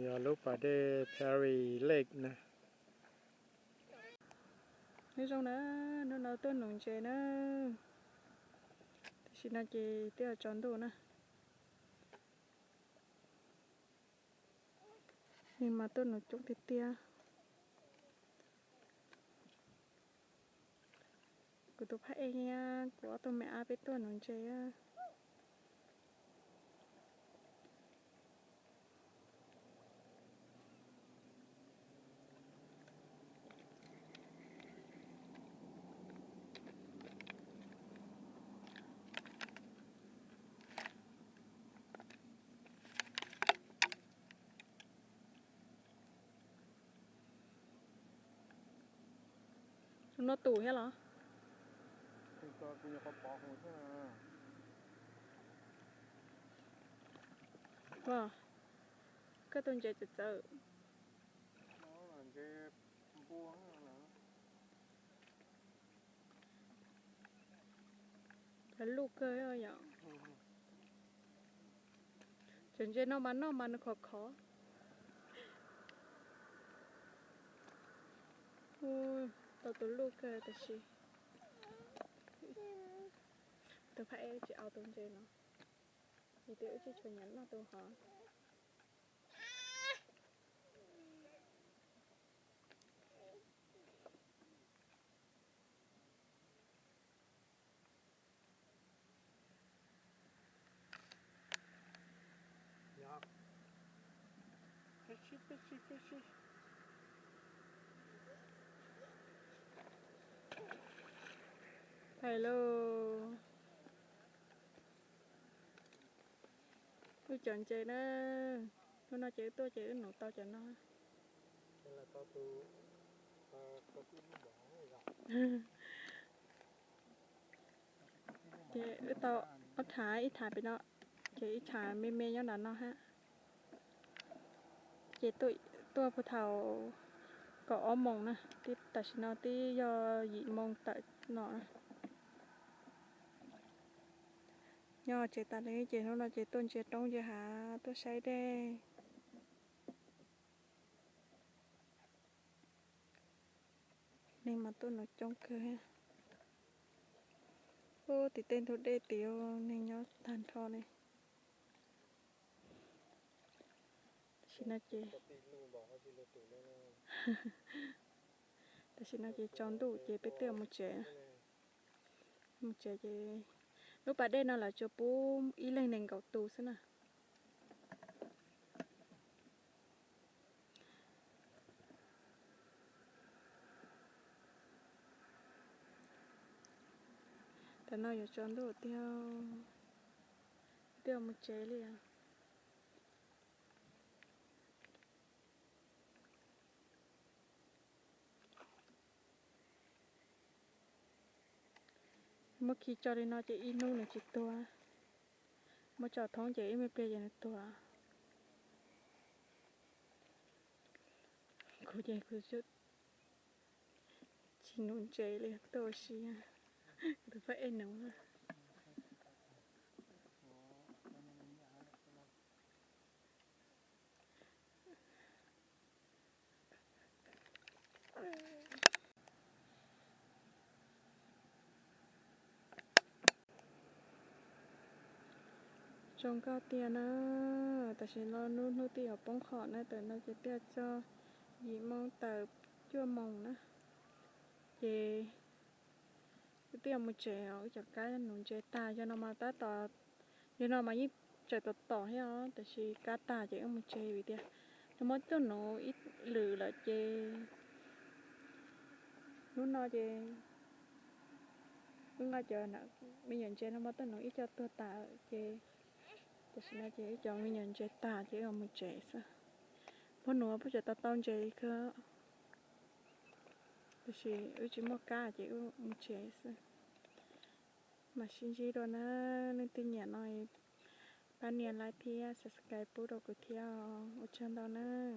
giờ lúc bà đi Perry Lake nè. Nếu trong đó nó tôi nồng chế nó thì nó chỉ tiêu chọn đồ nè. Nhưng mà tôi nồng chút thì tia. Của tôi phải nha, của tôi mẹ biết tôi nồng chế á. Nó tủ hết hả? Wow, cái tôi chế chật chợ. Phải lúc cơ ơi nhở. Chẳng chế nó mà nó khó khó. Ôi, tôi lúc cơ tại gì? Tôi phải chỉ ao tôi chế nó. Thì tôi chỉ cho nhắn nó tôi hỏi. Fishy. Hello. Tôi chọn chơi nó chơi tôi chơi nó tao cho nó. Chơi tao ít thải bên nó chơi ít thải mê nhớ là nó ha. Chơi tôi phụ thầu có mông nè, tí tại nó tí do dị mông tại nó nhỏ chơi ta đấy chơi nó chơi tôn chơi trống chơi hả tôi say đây nên mà tôi nói trong cơ ha ô thì tên tôi đê tiểu nên nhớ than thò này xin nó chơi tại xin nó chơi tròn đủ chơi bé tiêu một chơi chơi lúc bà đây nó là cho bố ý lên nền gạo tù xí nèแต่nó giờ tròn đủ tiêu một chơi liền mất khi cho đi nó chơi ít nu là chỉ tua mất cho thong chơi mới bây giờ là tua cô chơi cô chút chỉ nôn chơi liền tôi xí tôi phải ăn nấu trong cao tiền á tại vì nó nuôi tiền ở bông khọ này tại nó chỉ tiền cho gì mong tờ chưa mong nữa thì cái tiền một trẻ ở chợ cái nó trẻ ta cho nó mà ta tỏ cho nó mà ít trẻ tỏ hay đó tại vì cá ta chỉ một trẻ vì tiền nó mất cho nó ít lử là chê nó chê nó chờ nè bây giờ chê nó mất nó ít cho tôi ta chê tại vì nó chê cho bây giờ chê ta chỉ ở một trẻ sao bữa nữa bữa giờ tao tao chê cơ tại vì chỉ một cá chỉ một trẻ sao mà xin chỉ rồi nó nên tin nhắn nói ban niên lại thì subscribe bút đầu của theo ở trên đó nữa